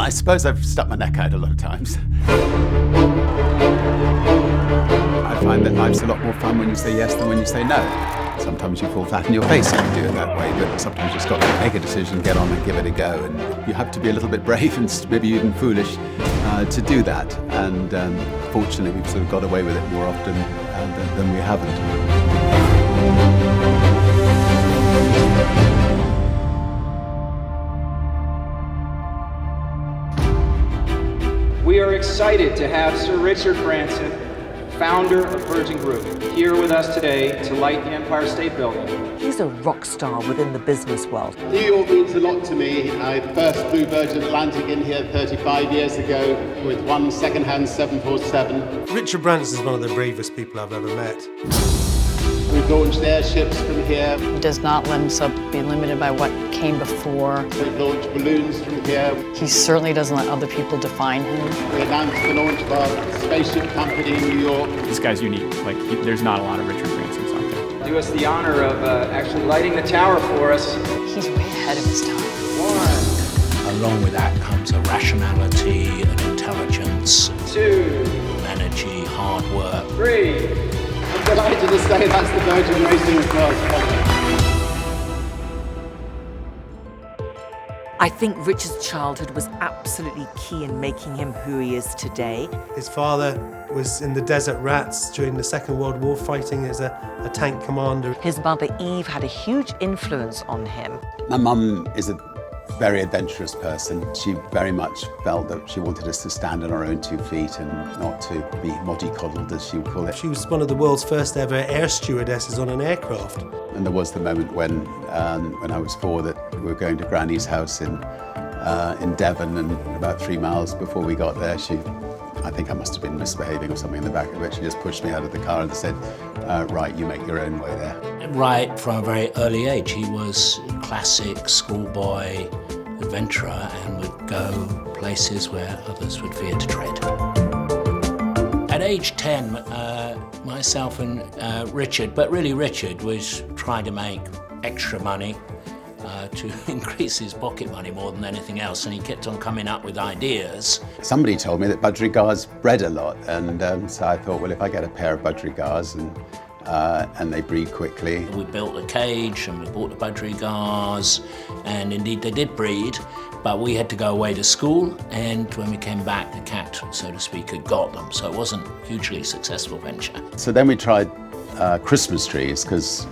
I suppose I've stuck my neck out a lot of times. I find that life's a lot more fun when you say yes than when you say no. Sometimes you fall flat on your face if you do it that way, but sometimes you just got to make a decision, get on and give it a go. And you have to be a little bit brave and maybe even foolish to do that. And fortunately, we've sort of got away with it more often than we haven't. We are excited to have Sir Richard Branson, founder of Virgin Group, here with us today to light the Empire State Building. He's a rock star within the business world. New York means a lot to me. I first flew Virgin Atlantic in here 35 years ago with one second-hand 747. Richard Branson is one of the bravest people I've ever met. We've launched airships from here. He does not let himself be limited by what came before. We've launched balloons from here. He certainly doesn't let other people define him. We announced the launch of our spaceship company in New York. This guy's unique. There's not a lot of Richard Bransons out there. Do us the honor of actually lighting the tower for us. He's way ahead of his time. One. Along with that comes a rationality, an intelligence, Two. energy, hard work. Three. I'm delighted to say that's the Virgin Racing Class. I think Richard's childhood was absolutely key in making him who he is today. His father was in the Desert Rats during the Second World War, fighting as a tank commander. His mother, Eve, had a huge influence on him. My mum is a very adventurous person. She very much felt that she wanted us to stand on our own 2 feet and not to be mollycoddled, as she would call it. She was one of the world's first ever air stewardesses on an aircraft. And there was the moment when I was 4 that we were going to Granny's house in Devon, and about 3 miles before we got there, I think I must have been misbehaving or something in the back of it. She just pushed me out of the car and said, right, you make your own way there. Right from a very early age, he was classic schoolboy adventurer and would go places where others would fear to tread. At age 10, myself and Richard, but really Richard, was trying to make extra money to increase his pocket money more than anything else, and he kept on coming up with ideas. Somebody told me that budgerigars bred a lot, and so I thought, well, if I get a pair of budgerigars and they breed quickly. We built a cage and we bought the budgerigars, and indeed they did breed, but we had to go away to school, and when we came back, the cat, so to speak, had got them, so it wasn't a hugely successful venture. So then we tried Christmas trees, because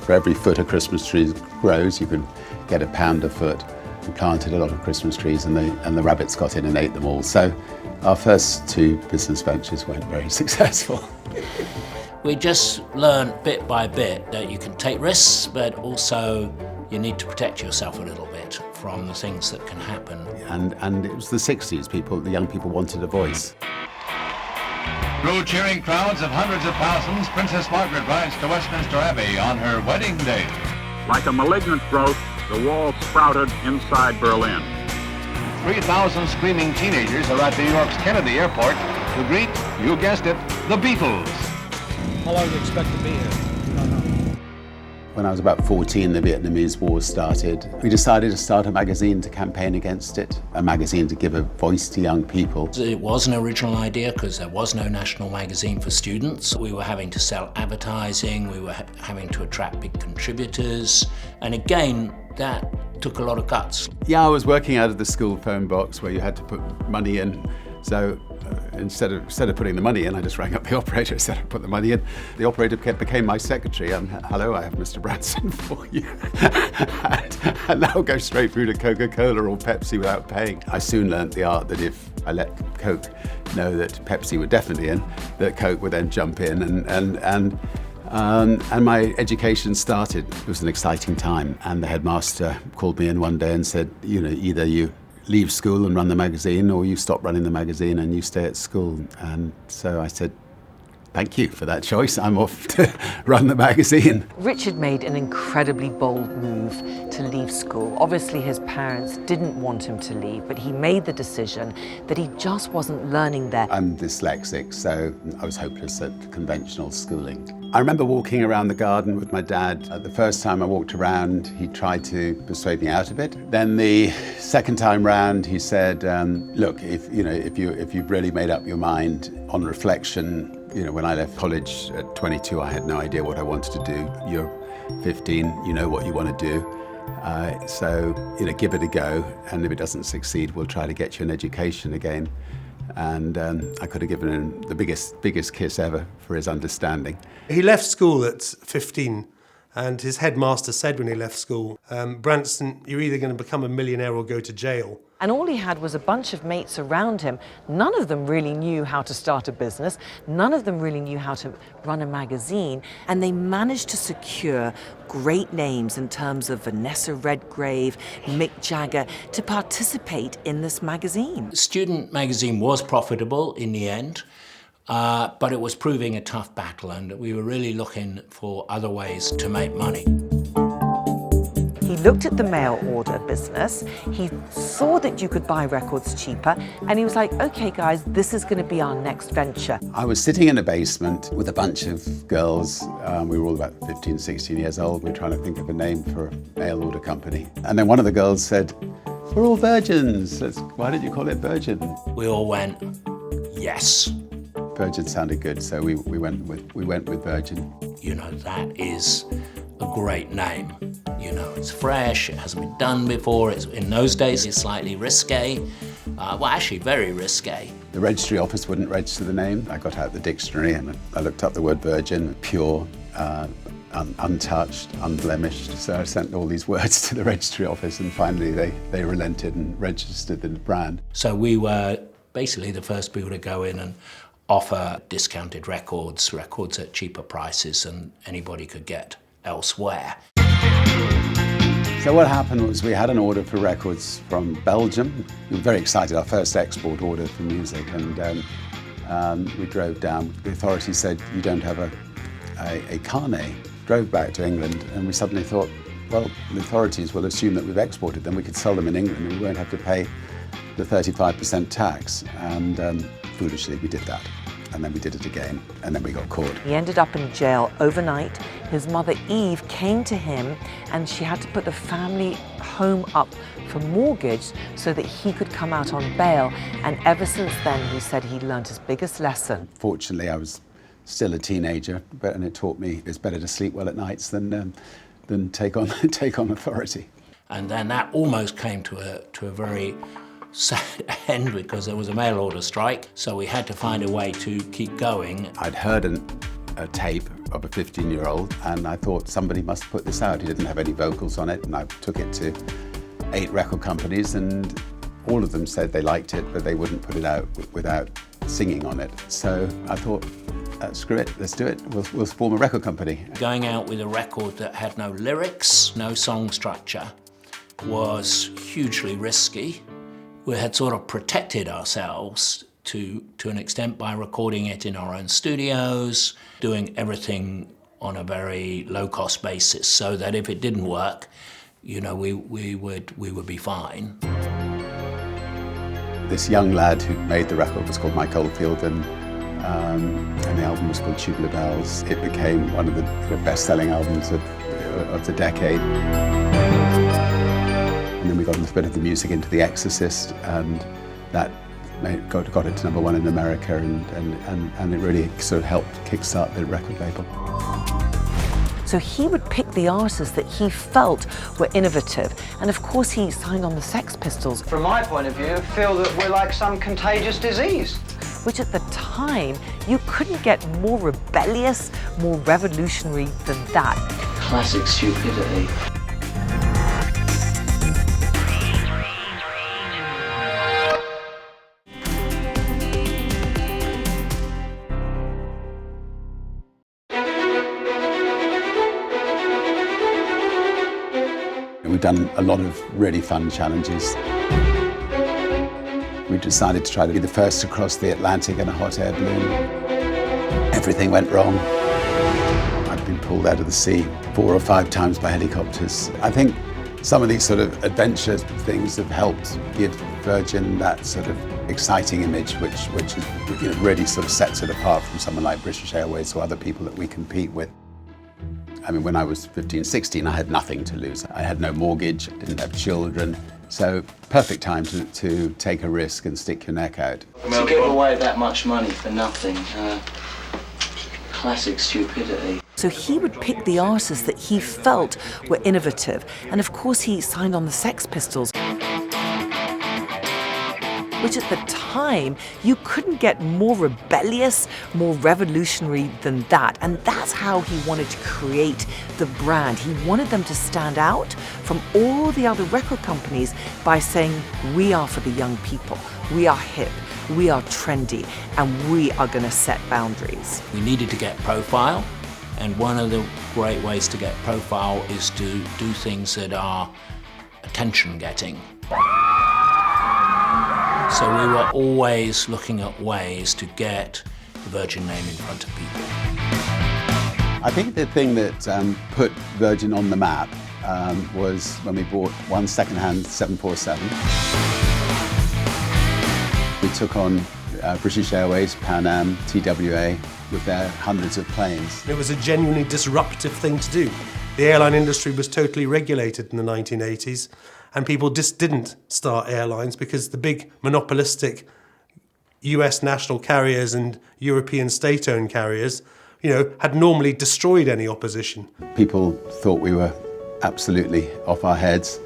for every foot a Christmas tree grows, you can get £1 a foot. We planted a lot of Christmas trees, and the rabbits got in and ate them all. So our first 2 business ventures weren't very successful. We just learned bit by bit that you can take risks, but also you need to protect yourself a little bit from the things that can happen. And it was the 60s, the young people wanted a voice. Through cheering crowds of hundreds of thousands, Princess Margaret rides to Westminster Abbey on her wedding day. Like a malignant growth, the wall sprouted inside Berlin. 3,000 screaming teenagers are at New York's Kennedy Airport to greet, you guessed it, the Beatles. How long do you expect to be here? When I was about 14, the Vietnamese War started. We decided to start a magazine to campaign against it, a magazine to give a voice to young people. It was an original idea because there was no national magazine for students. We were having to sell advertising, we were having to attract big contributors, and again, that took a lot of guts. Yeah, I was working out of the school phone box where you had to put money in. So instead of putting the money in, I just rang up the operator and said I'd put the money in. The operator became my secretary. Hello, I have Mr. Branson for you. and that'll go straight through to Coca-Cola or Pepsi without paying. I soon learnt the art that if I let Coke know that Pepsi were definitely in, that Coke would then jump in, and my education started. It was an exciting time, and the headmaster called me in one day and said, either you leave school and run the magazine, or you stop running the magazine and you stay at school. And so I said, thank you for that choice. I'm off to run the magazine. Richard made an incredibly bold move to leave school. Obviously, his parents didn't want him to leave, but he made the decision that he just wasn't learning there. I'm dyslexic, so I was hopeless at conventional schooling. I remember walking around the garden with my dad. The first time I walked around, he tried to persuade me out of it. Then the second time round, he said, look, if you've really made up your mind on reflection, when I left college at 22, I had no idea what I wanted to do. You're 15, you know what you want to do. So give it a go, and if it doesn't succeed, we'll try to get you an education again. And I could have given him the biggest kiss ever for his understanding. He left school at 15, and his headmaster said when he left school, Branson, you're either going to become a millionaire or go to jail. And all he had was a bunch of mates around him. None of them really knew how to start a business. None of them really knew how to run a magazine. And they managed to secure great names in terms of Vanessa Redgrave, Mick Jagger, to participate in this magazine. Student magazine was profitable in the end, but it was proving a tough battle, and we were really looking for other ways to make money. He looked at the mail order business, he saw that you could buy records cheaper, and he was like, okay guys, this is going to be our next venture. I was sitting in a basement with a bunch of girls. We were all about 15, 16 years old. We were trying to think of a name for a mail order company. And then one of the girls said, we're all virgins. Why did you call it Virgin? We all went, yes. Virgin sounded good, so we went with Virgin. That is a great name. It's fresh, it hasn't been done before. In those days, it's slightly risque. Well, actually very risque. The registry office wouldn't register the name. I got out the dictionary and I looked up the word virgin, pure, untouched, unblemished. So I sent all these words to the registry office, and finally they relented and registered the brand. So we were basically the first people to go in and offer discounted records at cheaper prices than anybody could get elsewhere. So what happened was we had an order for records from Belgium. We were very excited, our first export order for music, and we drove down. The authorities said, you don't have a carnet. Drove back to England, and we suddenly thought, well, the authorities will assume that we've exported them. We could sell them in England and we won't have to pay the 35% tax. And foolishly, we did that. And then we did it again, and then we got caught. He ended up in jail overnight. His mother, Eve, came to him, and she had to put the family home up for mortgage so that he could come out on bail. And ever since then, he said he learned his biggest lesson. Fortunately, I was still a teenager, and it taught me it's better to sleep well at nights than take on authority. And then that almost came to a very sad end because there was a mail order strike, so we had to find a way to keep going. I'd heard a tape of a 15-year-old, and I thought somebody must put this out. He didn't have any vocals on it, and I took it to 8 record companies, and all of them said they liked it, but they wouldn't put it out without singing on it. So I thought, screw it, let's do it. We'll form a record company. Going out with a record that had no lyrics, no song structure, was hugely risky. We had sort of protected ourselves to an extent by recording it in our own studios, doing everything on a very low-cost basis, so that if it didn't work, we would be fine. This young lad who made the record was called Mike Oldfield, and the album was called Tubular Bells. It became one of the best-selling albums of the decade. And then we got a little bit of the music into The Exorcist, and that got it to #1 in America, and it really sort of helped kickstart the record label. So he would pick the artists that he felt were innovative, and of course he signed on the Sex Pistols. From my point of view, I feel that we're like some contagious disease. Which at the time, you couldn't get more rebellious, more revolutionary than that. Classic stupidity. We've done a lot of really fun challenges. We decided to try to be the first to cross the Atlantic in a hot air balloon. Everything went wrong. I've been pulled out of the sea 4 or 5 times by helicopters. I think some of these sort of adventure things have helped give Virgin that sort of exciting image, which is, really sort of sets it apart from someone like British Airways or other people that we compete with. I mean, when I was 15, 16, I had nothing to lose. I had no mortgage, didn't have children, so perfect time to take a risk and stick your neck out. To give away that much money for nothing, classic stupidity. So he would pick the artists that he felt were innovative, and of course he signed on the Sex Pistols, which at the time, you couldn't get more rebellious, more revolutionary than that. And that's how he wanted to create the brand. He wanted them to stand out from all the other record companies by saying, we are for the young people, we are hip, we are trendy, and we are going to set boundaries. We needed to get profile, and one of the great ways to get profile is to do things that are attention-getting. So we were always looking at ways to get the Virgin name in front of people. I think the thing that put Virgin on the map was when we bought one second-hand 747. We took on British Airways, Pan Am, TWA with their hundreds of planes. It was a genuinely disruptive thing to do. The airline industry was totally regulated in the 1980s. And people just didn't start airlines because the big monopolistic US national carriers and European state-owned carriers, had normally destroyed any opposition. People thought we were absolutely off our heads.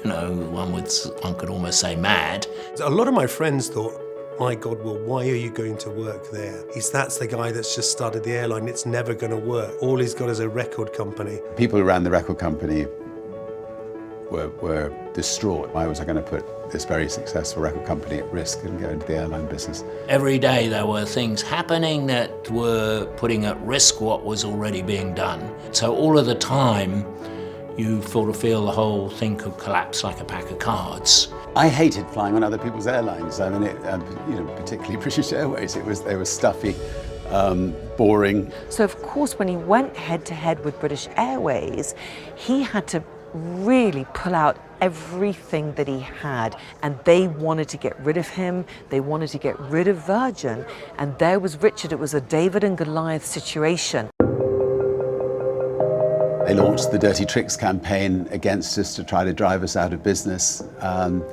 One could almost say mad. A lot of my friends thought, my God, well, why are you going to work there? That's the guy that's just started the airline. It's never going to work. All he's got is a record company. People who ran the record company were distraught. Why was I going to put this very successful record company at risk and go into the airline business? Every day there were things happening that were putting at risk what was already being done. So all of the time, you sort of feel the whole thing could collapse like a pack of cards. I hated flying on other people's airlines. I mean, particularly British Airways. They were stuffy, boring. So of course, when he went head-to-head with British Airways, he had to really pull out everything that he had, and they wanted to get rid of him, they wanted to get rid of Virgin, and there was Richard. It was a David and Goliath situation. They launched the Dirty Tricks campaign against us to try to drive us out of business, and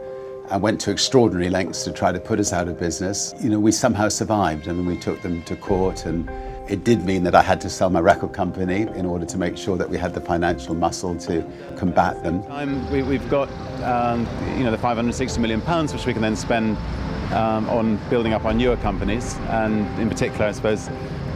went to extraordinary lengths to try to put us out of business. We somehow survived. I mean, we took them to court, and it did mean that I had to sell my record company in order to make sure that we had the financial muscle to combat them. We've got the £560 million, which we can then spend on building up our newer companies, and in particular, I suppose,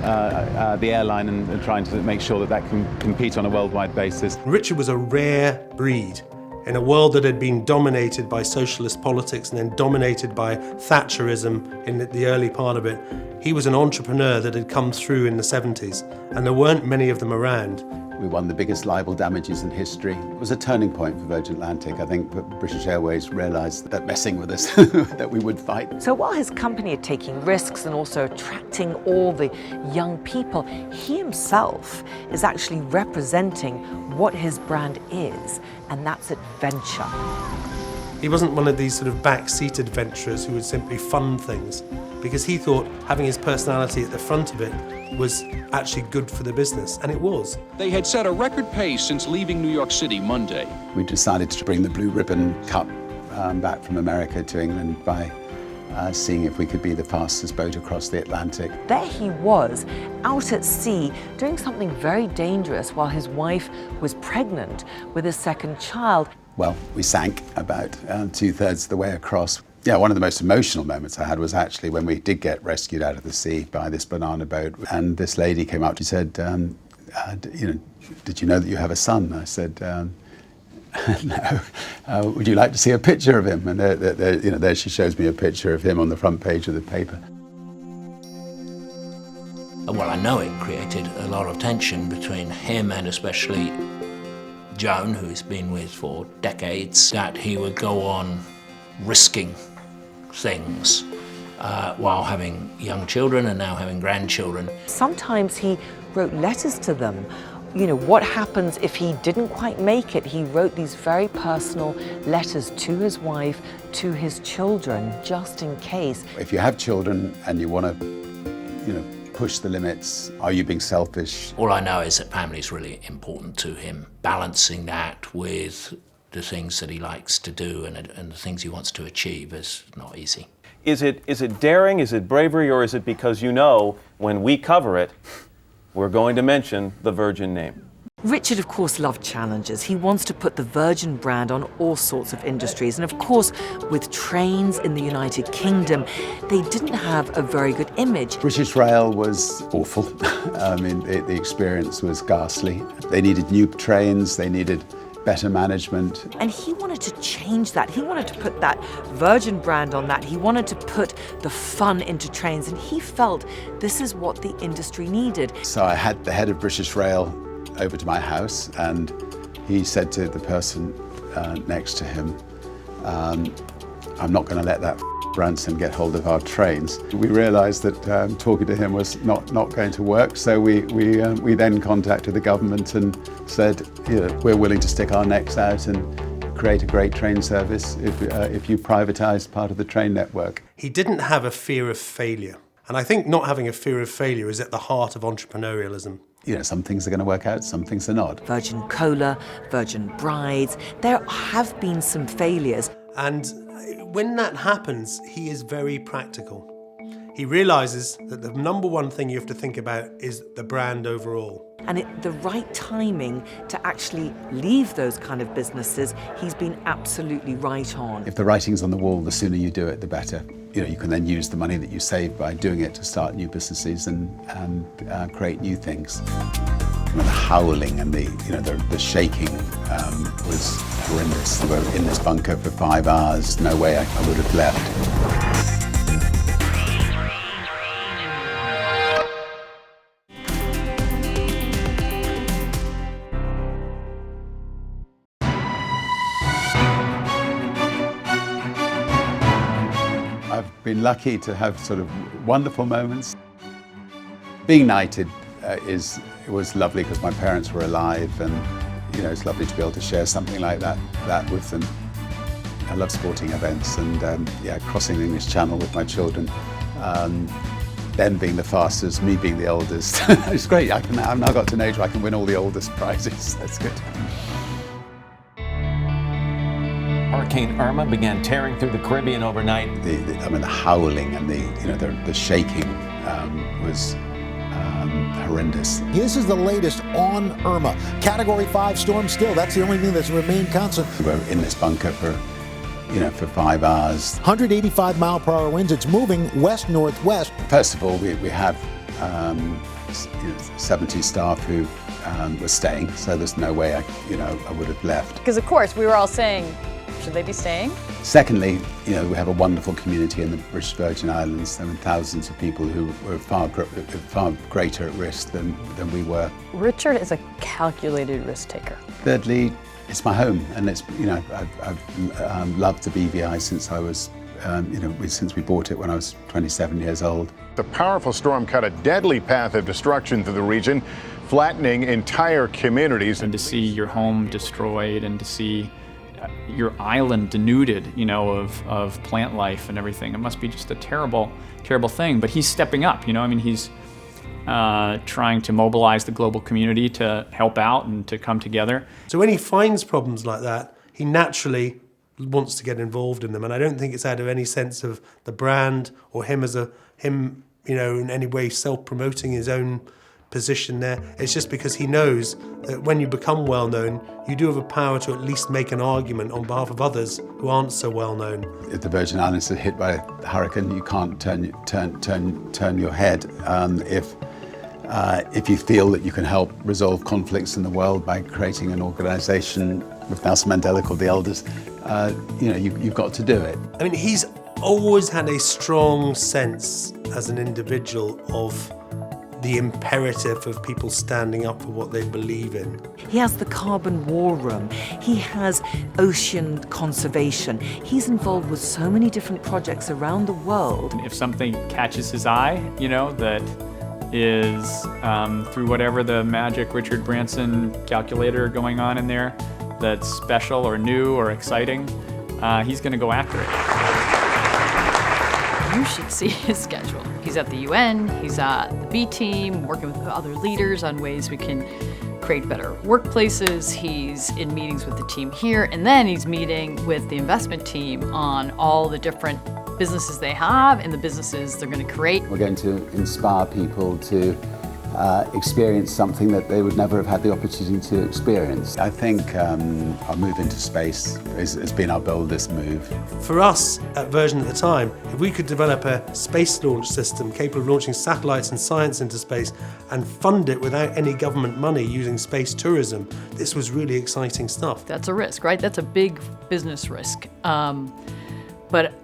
the airline and trying to make sure that can compete on a worldwide basis. Richard was a rare breed in a world that had been dominated by socialist politics and then dominated by Thatcherism in the early part of it. He was an entrepreneur that had come through in the 70s, and there weren't many of them around. We won the biggest libel damages in history. It was a turning point for Virgin Atlantic. I think British Airways realised that messing with us, that we would fight. So while his company had taken risks and also attracting all the young people, he himself is actually representing what his brand is, and that's adventure. He wasn't one of these sort of backseat adventurers who would simply fund things, because he thought having his personality at the front of it was actually good for the business, and it was. They had set a record pace since leaving New York City Monday. We decided to bring the Blue Ribbon Cup back from America to England by seeing if we could be the fastest boat across the Atlantic. There he was, out at sea, doing something very dangerous while his wife was pregnant with his second child. Well, we sank about 2/3 of the way across. Yeah, one of the most emotional moments I had was actually when we did get rescued out of the sea by this banana boat, and this lady came up. She said, "Did you know that you have a son?" I said, "No. Would you like to see a picture of him?" And there she shows me a picture of him on the front page of the paper. Well, I know it created a lot of tension between him and especially Joan, who he's been with for decades, that he would go on risking things while having young children and now having grandchildren. Sometimes he wrote letters to them. You know, what happens if he didn't quite make it? He wrote these very personal letters to his wife, to his children, just in case. If you have children and you want to, push the limits, are you being selfish? All I know is that family is really important to him. Balancing that with the things that he likes to do and the things he wants to achieve is not easy. Is it daring, is it bravery, or is it because when we cover it, we're going to mention the Virgin name? Richard, of course, loved challenges. He wants to put the Virgin brand on all sorts of industries. And of course, with trains in the United Kingdom, they didn't have a very good image. British Rail was awful. I mean, the experience was ghastly. They needed new trains, they needed better management. And he wanted to change that. He wanted to put that Virgin brand on that. He wanted to put the fun into trains. And he felt this is what the industry needed. So I had the head of British Rail over to my house, and he said to the person next to him, I'm not going to let that Branson get hold of our trains. We realised that talking to him was not going to work, so we then contacted the government and said, we're willing to stick our necks out and create a great train service if you privatise part of the train network. He didn't have a fear of failure, and I think not having a fear of failure is at the heart of entrepreneurialism. Some things are going to work out, some things are not. Virgin Cola, Virgin Brides, there have been some failures. And when that happens, he is very practical. He realises that the number one thing you have to think about is the brand overall. And at the right timing to actually leave those kind of businesses, he's been absolutely right on. If the writing's on the wall, the sooner you do it, the better. You can then use the money that you save by doing it to start new businesses and create new things. The howling and the shaking was horrendous. We were in this bunker for 5 hours. No way I would have left. I've been lucky to have sort of wonderful moments. Being knighted was lovely because my parents were alive, and it's lovely to be able to share something like that with them. I love sporting events, and crossing the English Channel with my children, them being the fastest, me being the oldest. It's great. I've now got to an age where I can win all the oldest prizes. That's good. Hurricane Irma began tearing through the Caribbean overnight. The howling and the shaking was horrendous. This is the latest on Irma. Category 5 storm still. That's the only thing that's remained constant. We were in this bunker for 5 hours. 185 mile per hour winds. It's moving west-northwest. First of all, we have 70 staff who were staying, so there's no way I would have left. Because of course we were all saying, should they be staying? Secondly, we have a wonderful community in the British Virgin Islands. There were thousands of people who were far greater at risk than we were. Richard is a calculated risk taker. Thirdly, it's my home, and it's I've loved the BVI since I was since we bought it when I was 27 years old. The powerful storm cut a deadly path of destruction through the region, flattening entire communities. And to see your home destroyed, and to see your island denuded, of plant life and everything. It must be just a terrible, terrible thing. But he's stepping up, he's trying to mobilize the global community to help out and to come together. So when he finds problems like that, he naturally wants to get involved in them. And I don't think it's out of any sense of the brand or him in any way self-promoting his own position there. It's just because he knows that when you become well known, you do have a power to at least make an argument on behalf of others who aren't so well known. If the Virgin Islands are hit by a hurricane, you can't turn your head. If you feel that you can help resolve conflicts in the world by creating an organisation with Nelson Mandela called the Elders, you've got to do it. I mean, he's always had a strong sense as an individual of the imperative of people standing up for what they believe in. He has the Carbon War Room. He has ocean conservation. He's involved with so many different projects around the world. If something catches his eye, you know, that is through whatever the magic Richard Branson calculator going on in there, that's special or new or exciting, he's going to go after it. You should see his schedule. He's at the UN, he's at the B team, working with other leaders on ways we can create better workplaces. He's in meetings with the team here, and then he's meeting with the investment team on all the different businesses they have and the businesses they're going to create. We're going to inspire people to experience something that they would never have had the opportunity to experience. I think our move into space has been our boldest move. For us at Virgin at the time, if we could develop a space launch system capable of launching satellites and science into space and fund it without any government money using space tourism, this was really exciting stuff. That's a risk, right? That's a big business risk. But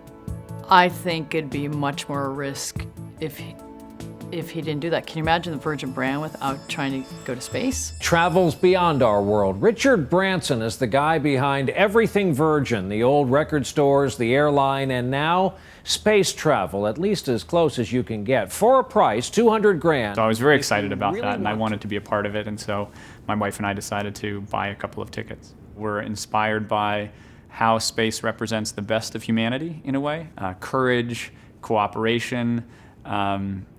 I think it'd be much more a risk if he didn't do that. Can you imagine the Virgin brand without trying to go to space? Travels beyond our world. Richard Branson is the guy behind everything Virgin, the old record stores, the airline, and now space travel, at least as close as you can get. For a price, $200,000. So I was very excited about that, and I wanted to be a part of it, and so my wife and I decided to buy a couple of tickets. We're inspired by how space represents the best of humanity, in a way. Courage, cooperation,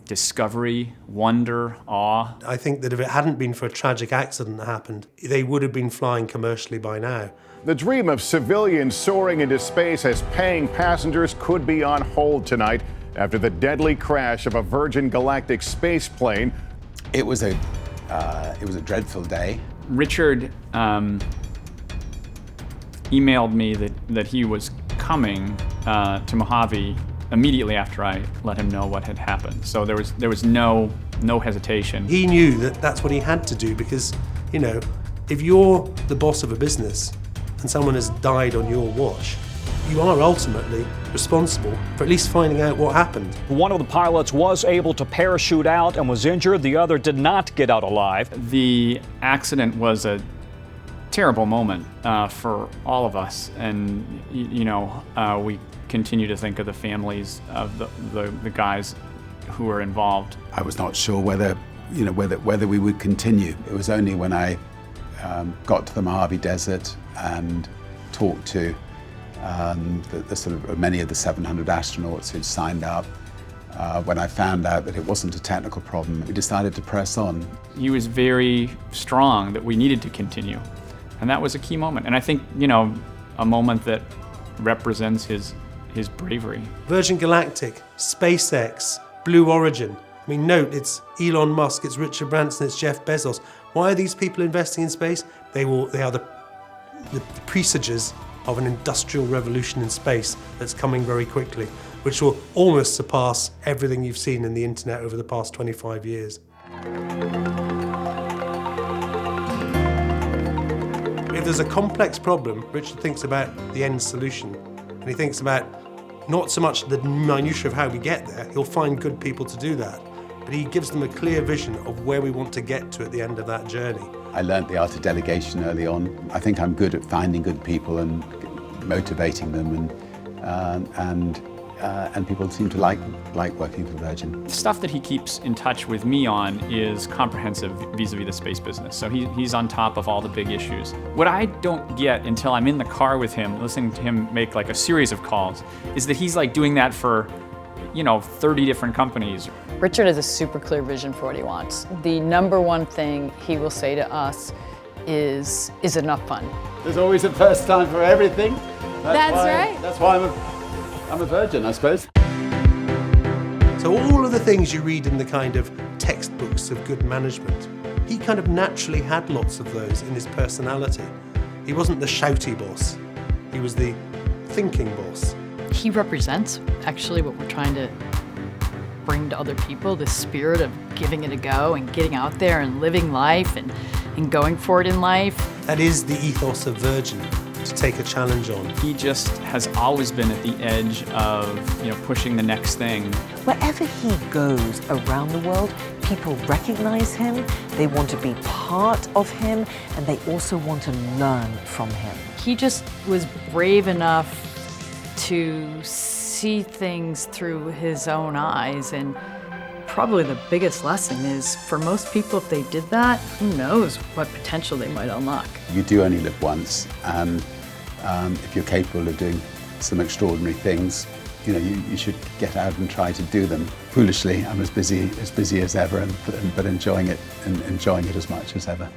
discovery, wonder, awe. I think that if it hadn't been for a tragic accident that happened, they would have been flying commercially by now. The dream of civilians soaring into space as paying passengers could be on hold tonight after the deadly crash of a Virgin Galactic space plane. It was a dreadful day. Richard emailed me that he was coming to Mojave immediately after I let him know what had happened. So there was no hesitation. He knew that that's what he had to do because, you know, if you're the boss of a business and someone has died on your watch, you are ultimately responsible for at least finding out what happened. One of the pilots was able to parachute out and was injured. The other did not get out alive. The accident was a terrible moment for all of us, and we continue to think of the families of the guys who were involved. I was not sure whether we would continue. It was only when I got to the Mojave Desert and talked to the sort of many of the 700 astronauts who'd signed up. When I found out that it wasn't a technical problem, we decided to press on. He was very strong that we needed to continue, and that was a key moment. And I think, a moment that represents his bravery. Virgin Galactic, SpaceX, Blue Origin. I mean, note, it's Elon Musk, it's Richard Branson, it's Jeff Bezos. Why are these people investing in space? They are the presages of an industrial revolution in space that's coming very quickly, which will almost surpass everything you've seen in the internet over the past 25 years. If there's a complex problem, Richard thinks about the end solution. And he thinks about not so much the minutiae of how we get there, he'll find good people to do that, but he gives them a clear vision of where we want to get to at the end of that journey. I learnt the art of delegation early on. I think I'm good at finding good people and motivating them, and people seem to like working for Virgin. The stuff that he keeps in touch with me on is comprehensive vis-a-vis the space business. So he's on top of all the big issues. What I don't get until I'm in the car with him, listening to him make like a series of calls, is that he's like doing that for 30 different companies. Richard has a super clear vision for what he wants. The number one thing he will say to us is enough fun? There's always a first time for everything. That's right. That's why I'm a virgin, I suppose. So all of the things you read in the kind of textbooks of good management, he kind of naturally had lots of those in his personality. He wasn't the shouty boss, he was the thinking boss. He represents actually what we're trying to bring to other people, this spirit of giving it a go and getting out there and living life and going for it in life. That is the ethos of Virgin, to take a challenge on. He just has always been at the edge of pushing the next thing. Wherever he goes around the world, people recognize him, they want to be part of him, and they also want to learn from him. He just was brave enough to see things through his own eyes, and probably the biggest lesson is for most people, if they did that, who knows what potential they might unlock. You do only live once, and if you're capable of doing some extraordinary things, you should get out and try to do them. Foolishly, I'm as busy as ever, but enjoying it as much as ever.